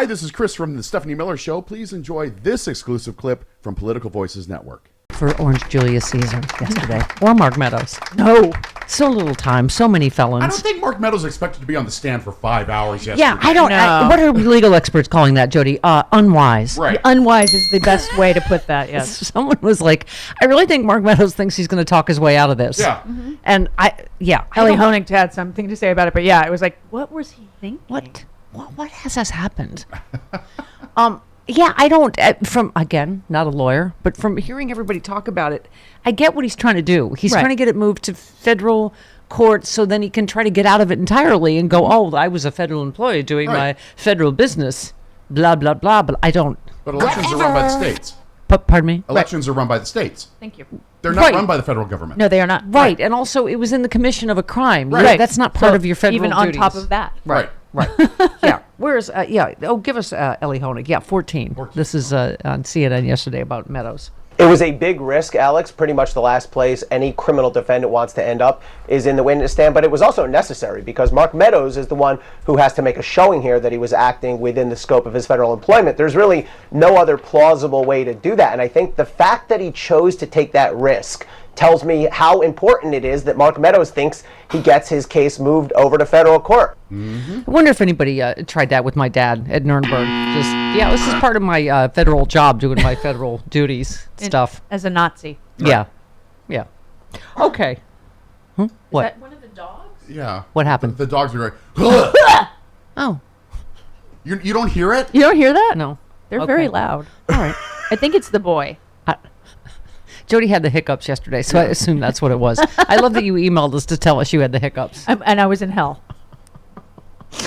Hi, this is Chris from the Stephanie Miller Show. Please enjoy this exclusive clip from Political Voices Network. For Orange Julius Caesar yesterday. Or Mark Meadows. No. So little time, so many felons. I don't think Mark Meadows expected to be on the stand for 5 hours yesterday. Yeah, I don't. No. What are legal experts calling that, Jody? Unwise. Right. Unwise is the best way to put that, yes. Someone was like, I really think Mark Meadows thinks he's going to talk his way out of this. Yeah. Mm-hmm. And Ellie Honig had something to say about it, but yeah, it was like, what was he thinking? What has happened? Yeah, I don't, from, again, not a lawyer, but from hearing everybody talk about it, I get what he's trying to do. He's trying to get it moved to federal court so then he can try to get out of it entirely and go, oh, I was a federal employee doing my federal business, blah, blah, blah, but I don't. But elections are run by the states. Pardon me? Elections are run by the states. Thank you. They're not run by the federal government. No, they are not. Right, and also it was in the commission of a crime. Right. That's not part of your federal even duties. on top of that. Right. Right. Yeah. Where's, give us Ellie Honig. Yeah, 14. This is on CNN yesterday about Meadows. It was a big risk, Alex. Pretty much the last place any criminal defendant wants to end up is in the witness stand. But it was also necessary because Mark Meadows is the one who has to make a showing here that he was acting within the scope of his federal employment. There's really no other plausible way to do that. And I think the fact that he chose to take that risk tells me how important it is that Mark Meadows thinks he gets his case moved over to federal court. I wonder if anybody tried that with my dad at Nuremberg. This is part of my federal job, doing my federal duties stuff. As a Nazi. Yeah. Okay. What? Is that one of the dogs? Yeah. What happened? The dogs are going, Oh. You don't hear it? You don't hear that? No. They're very loud. All right. I think it's the boy. Jody had the hiccups yesterday, so I assume that's what it was. I love that you emailed us to tell us you had the hiccups. And I was in hell.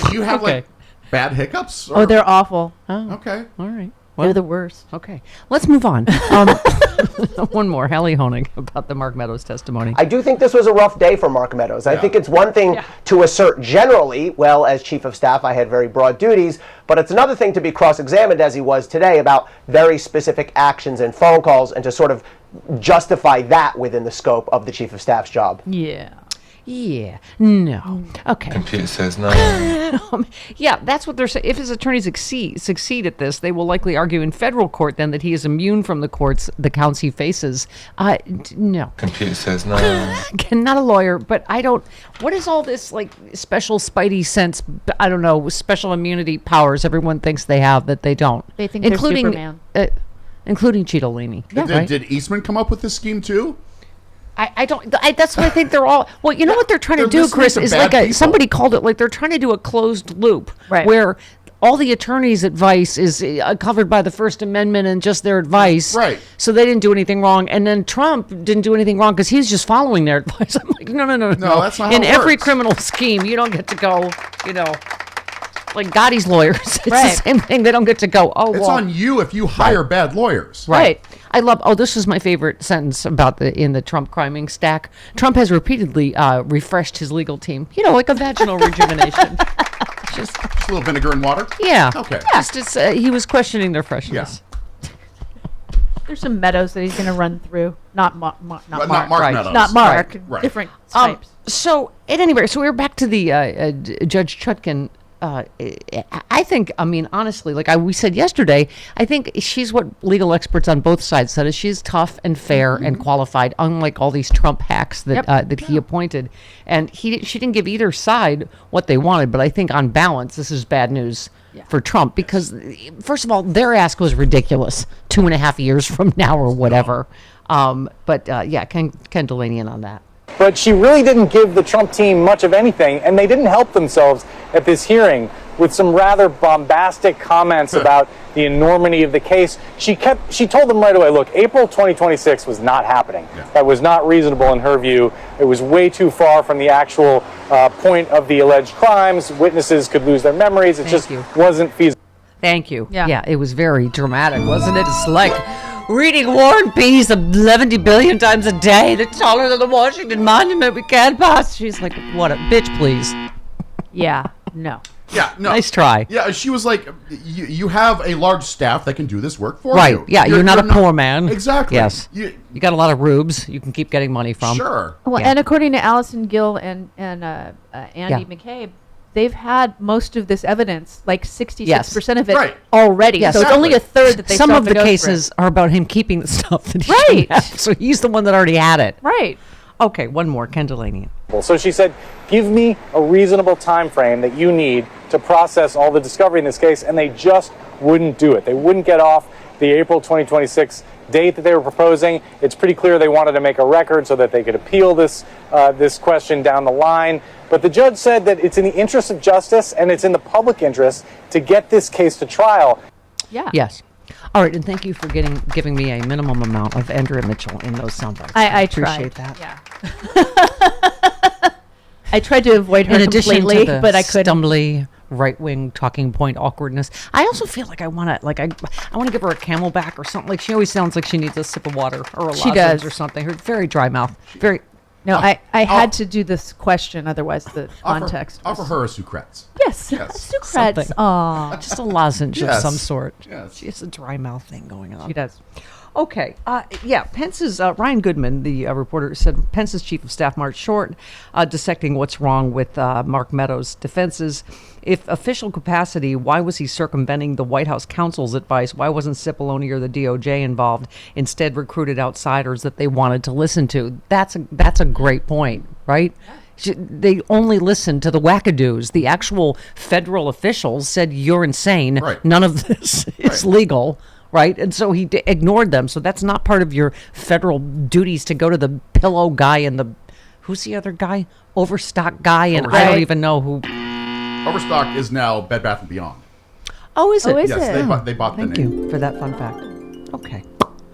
Do you have like bad hiccups? Oh, they're awful. Oh. Okay. All right. They're the worst. Okay. Let's move on. One more. Ellie Honig about the Mark Meadows testimony. I do think this was a rough day for Mark Meadows. I think it's one thing to assert generally, well, as chief of staff, I had very broad duties, but it's another thing to be cross-examined as he was today about very specific actions and phone calls and to sort of justify that within the scope of the chief of staff's job. Yeah. Yeah. No. Okay. Computer says no. Yeah, that's what they're saying. If his attorneys succeed at this, they will likely argue in federal court then that he is immune from the counts he faces. No. Computer says no. Again, not a lawyer, but I don't. What is all this like special spidey sense? I don't know. Special immunity powers everyone thinks they have that they don't. They think they're Superman. Including Cheetolini. Yeah. Did Eastman come up with this scheme too? I don't. That's why I think they're all. Well, you know what they're trying to do, Chris, is like somebody called it like they're trying to do a closed loop, where all the attorneys' advice is covered by the First Amendment and just their advice. Right. So they didn't do anything wrong, and then Trump didn't do anything wrong because he's just following their advice. I'm like, no. No, that's not how In it every works. criminal scheme, you don't get to go. Like Gotti's lawyers, it's the same thing. They don't get to go. Oh, It's on you if you hire bad lawyers. Right. I love. Oh, this is my favorite sentence about in the Trump criming stack. Trump has repeatedly refreshed his legal team. Like a vaginal rejuvenation. Just a little vinegar and water. Yeah. Okay. Yeah. He was questioning their freshness. Yeah. There's some Meadows that he's going to run through. Not Mark. Not Mark Meadows. Not Mark. Right. Different types. So at any rate, we're back to the Judge Chutkan. I think, honestly, like we said yesterday, I think she's what legal experts on both sides said is she's tough and fair and qualified, unlike all these Trump hacks that he appointed. And she didn't give either side what they wanted, but I think on balance, this is bad news for Trump because, first of all, their ask was ridiculous 2.5 years from now or whatever. Ken Delaney in on that. But she really didn't give the Trump team much of anything, and they didn't help themselves at this hearing with some rather bombastic comments about the enormity of the case. She told them right away, look, April 2026 was not happening. Yeah. That was not reasonable in her view. It was way too far from the actual point of the alleged crimes. Witnesses could lose their memories. It wasn't feasible. Thank you. Yeah, it was very dramatic, wasn't it? It's like reading War and Peace 11 billion times a day. They're taller than the Washington Monument. We can't pass. She's like, what a bitch, please. Yeah, no. Yeah, no. Nice try. Yeah, she was like, you have a large staff that can do this work for you. Right, yeah, you're not a poor man. Exactly. Yes. You got a lot of rubes you can keep getting money from. Sure. Well, and according to Allison Gill and Andy McCabe, they've had most of this evidence, like 66% of it Right. already. Yes. So it's only a third that they Some still of have the to go cases are about him keeping the stuff that he Right. shouldn't have. So he's the one that already had it. through. Right. Okay, one more. Ken Delaney. So she said, give me a reasonable time frame that you need to process all the discovery in this case, and they just wouldn't do it. They wouldn't get off the April 2026 date that they were proposing. It's pretty clear they wanted to make a record so that they could appeal this question down the line. But the judge said that it's in the interest of justice and it's in the public interest to get this case to trial. Yeah. Yes. All right, and thank you for giving me a minimum amount of Andrea Mitchell in those sound bites. I appreciate tried. that. Yeah. I tried to avoid her In addition completely, to the but I couldn't. stumbly right-wing talking point awkwardness, I also feel like I want to give her a Camelback or something. Like she always sounds like she needs a sip of water or a She lozenge does. or something. Her very dry mouth. Very. No, I had to do this question, otherwise the context. Offer was- her a Sucrets. Yes. Yes. Sucrets. Something. Aw. Just a lozenge of Yes. some sort. Yes. She has a dry mouth thing going on. She does. Okay. Pence's Ryan Goodman, the reporter, said Pence's chief of staff March Short, dissecting what's wrong with Mark Meadows' defenses. If official capacity, why was he circumventing the White House counsel's advice? Why wasn't Cipollone or the DOJ involved? Instead, recruited outsiders that they wanted to listen to. That's a great point, right? They only listened to the wackadoos. The actual federal officials said, "You're insane. Right. None of this is legal." Right. And so he ignored them. So that's not part of your federal duties to go to the pillow guy and who's the other guy? Overstock guy. And I don't Overstock. even know who. Overstock is now Bed Bath & Beyond. Oh, is it? Oh, is Yes, it? they bought Thank the name. you for that fun fact. Okay.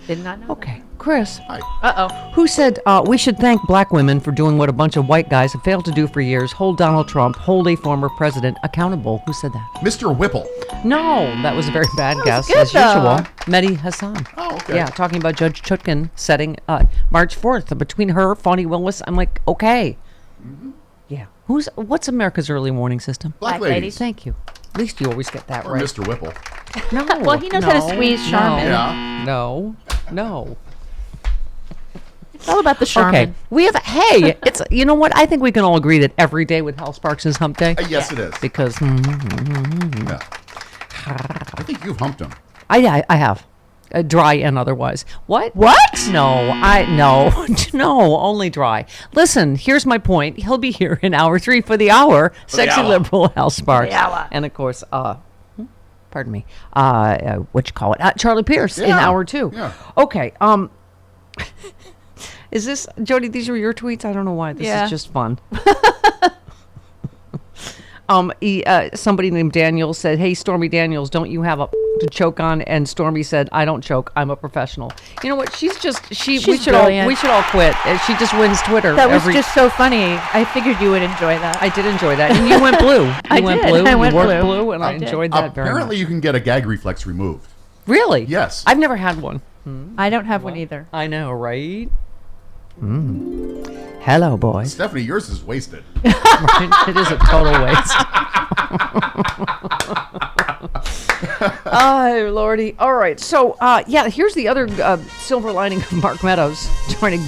Did not know. Okay. Chris, Hi. Uh-oh. who said we should thank black women for doing what a bunch of white guys have failed to do for years? Hold Donald Trump, hold a former president accountable. Who said that? Mr. Whipple. No, that was a very bad guess, good, as usual. though. Mehdi Hassan. Oh, okay. Yeah, talking about Judge Chutkan setting March 4th. Between her, Fani Willis, I'm like, okay. Yeah. What's America's early warning system? Black Black ladies. Thank you. At least you always get that Or right. Mr. Whipple. No. Well, he knows how to squeeze Charmin. Yeah. No. No. It's all about the Charmin. Okay. We have, hey, it's, you know what? I think we can all agree that every day with Hal Sparks is hump day. Yes, it is. Because Yeah. I think you've humped him. I have. Dry and otherwise. What? What? No, no, only dry. Listen, here's my point. He'll be here in hour 3 for the hour. Sexy hour. liberal Hal Sparks. The hour. And of course, pardon me, what you call it? Charlie Pierce in Yeah. hour 2. Yeah. Okay. Is this, Jody, these are your tweets? I don't know why. This Yeah. is just fun. Somebody named Daniel said, "Hey, Stormy Daniels, don't you have a to choke on?" And Stormy said, "I don't choke. I'm a professional." You know what? She's we should brilliant. all quit. She just wins Twitter. That was just so funny. I figured you would enjoy that. I did enjoy that. And you went blue. I You went did. blue. I went you worked blue. and I I did. enjoyed that very Apparently, much. you can get a gag reflex removed. Really? Yes. I've never had one. I don't have one either. I know, right? Hello, boys. Stephanie, yours is wasted. It is a total waste. Oh, Lordy. All right. So, here's the other silver lining of Mark Meadows trying to.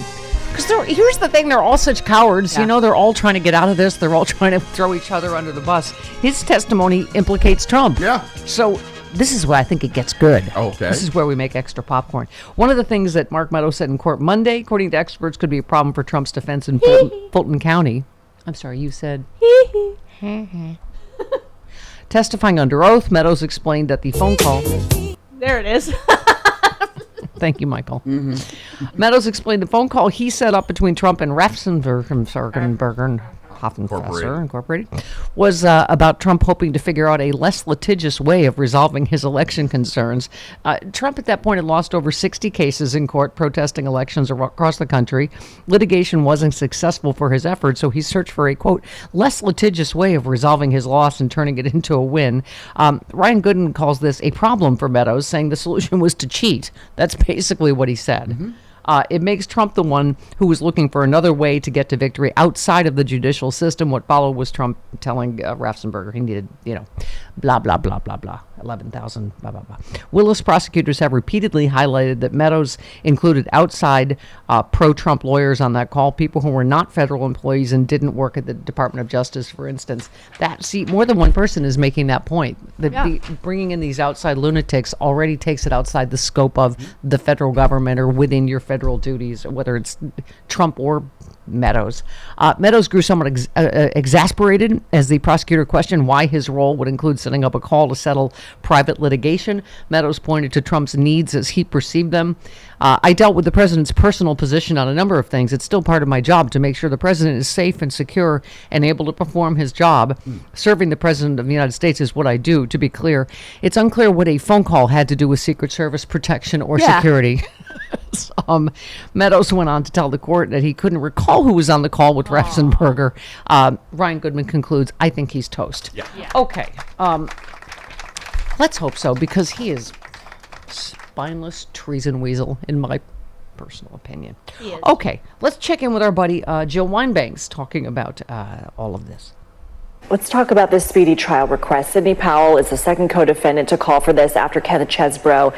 Because here's the thing, they're all such cowards. Yeah. You know, they're all trying to get out of this. They're all trying to throw each other under the bus. His testimony implicates Trump. Yeah. So this is where I think it gets good. Okay. This is where we make extra popcorn. One of the things that Mark Meadows said in court Monday, according to experts, could be a problem for Trump's defense in Fulton County. I'm sorry, you said. Testifying under oath, Meadows explained that the phone call. There it is. Thank you, Michael. Meadows explained the phone call he set up between Trump and Hoffenfesser Incorporated was about Trump hoping to figure out a less litigious way of resolving his election concerns. Trump at that point had lost over 60 cases in court protesting elections across the country. Litigation wasn't successful for his efforts, so he searched for a, quote, less litigious way of resolving his loss and turning it into a win. Ryan Goodman calls this a problem for Meadows, saying the solution was to cheat. That's basically what he said. It makes Trump the one who was looking for another way to get to victory outside of the judicial system. What followed was Trump telling Raffensperger he needed, blah, blah, blah, blah, blah. 11,000, blah, blah, blah. Willis prosecutors have repeatedly highlighted that Meadows included outside pro-Trump lawyers on that call, people who were not federal employees and didn't work at the Department of Justice, for instance. More than one person is making that point. That bringing in these outside lunatics already takes it outside the scope of the federal government or within your federal duties, whether it's Trump or Meadows. Meadows grew somewhat exasperated as the prosecutor questioned why his role would include setting up a call to settle private litigation. Meadows pointed to Trump's needs as he perceived them. I dealt with the president's personal position on a number of things. It's still part of my job to make sure the president is safe and secure and able to perform his job. Serving the president of the United States is what I do, to be clear. It's unclear what a phone call had to do with Secret Service protection or security. Meadows went on to tell the court that he couldn't recall who was on the call with Ratzenberger. Ryan Goodman concludes, I think he's toast. Yeah. Okay. Let's hope so, because he is spineless treason weasel, in my personal opinion. He is. Okay, let's check in with our buddy Jill Wine-Banks talking about all of this. Let's talk about this speedy trial request. Sidney Powell is the second co-defendant to call for this after Kenneth Chesebro.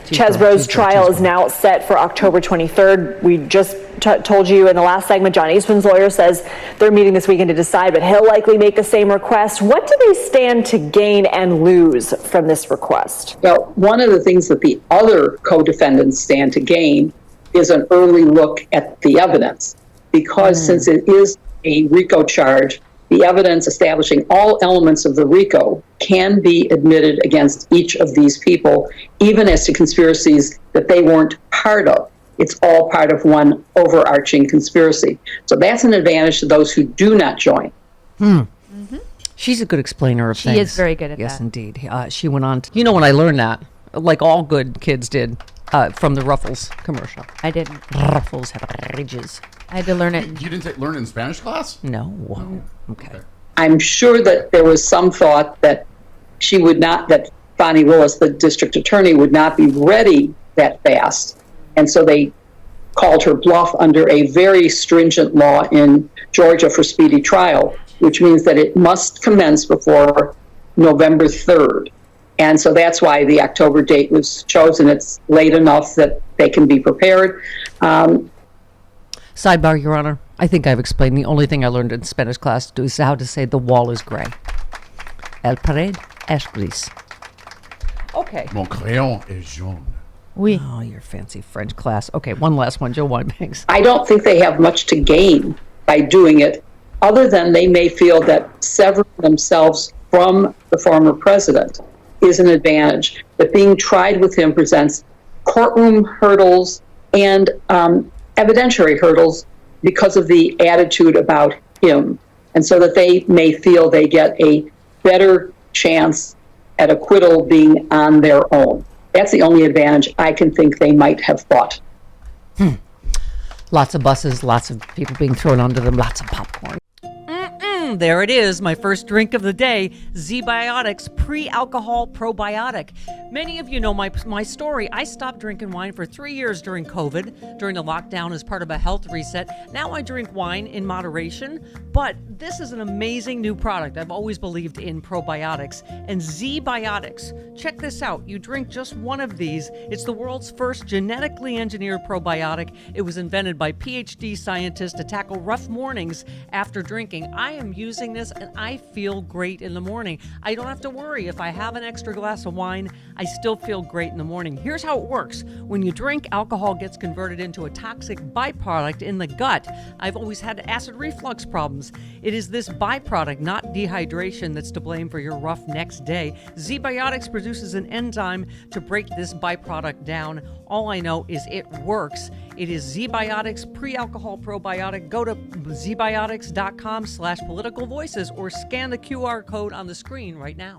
Chesebro's trial is now set for October 23rd. We just told you in the last segment, John Eastman's lawyer says they're meeting this weekend to decide, but he'll likely make the same request. What do they stand to gain and lose from this request? Well, one of the things that the other co-defendants stand to gain is an early look at the evidence, because since it is a RICO charge, the evidence establishing all elements of the RICO can be admitted against each of these people, even as to conspiracies that they weren't part of. It's all part of one overarching conspiracy. So that's an advantage to those who do not join. She's a good explainer of things. She is very good at that. Yes, indeed. She went on to, when I learned that, like all good kids did, from the Ruffles commercial. I didn't. Ruffles have ridges. I had to learn it. You didn't learn in Spanish class? No. Okay. I'm sure that there was some thought that that Bonnie Willis, the district attorney, would not be ready that fast. And so they called her bluff under a very stringent law in Georgia for speedy trial, which means that it must commence before November 3rd. And so that's why the October date was chosen. It's late enough that they can be prepared. Sidebar, Your Honor. I think I've explained the only thing I learned in Spanish class is how to say the wall is gray. El pared es gris. Okay. Mon crayon est jaune. Oui. Oh, your fancy French class. Okay, one last one. Jill Wine-Banks. I don't think they have much to gain by doing it, other than they may feel that severing themselves from the former president is an advantage. That being tried with him presents courtroom hurdles and evidentiary hurdles because of the attitude about him. And so that they may feel they get a better chance at acquittal being on their own. That's the only advantage I can think they might have thought. Lots of buses, lots of people being thrown onto them, lots of popcorn. There it is, my first drink of the day, Z-Biotics Pre-Alcohol Probiotic. Many of you know my story. I stopped drinking wine for 3 years during COVID, during the lockdown as part of a health reset. Now I drink wine in moderation, but this is an amazing new product. I've always believed in probiotics. And Z-Biotics, check this out. You drink just one of these. It's the world's first genetically engineered probiotic. It was invented by PhD scientists to tackle rough mornings after drinking. I am using this and I feel great in the morning. I don't have to worry if I have an extra glass of wine, I still feel great in the morning. Here's how it works. When you drink, alcohol gets converted into a toxic byproduct in the gut. I've always had acid reflux problems. It is this byproduct, not dehydration, that's to blame for your rough next day. Z-Biotics produces an enzyme to break this byproduct down. All I know is it works. It is Z-Biotics Pre-Alcohol Probiotic. Go to zbiotics.com/politicalvoices or scan the QR code on the screen right now.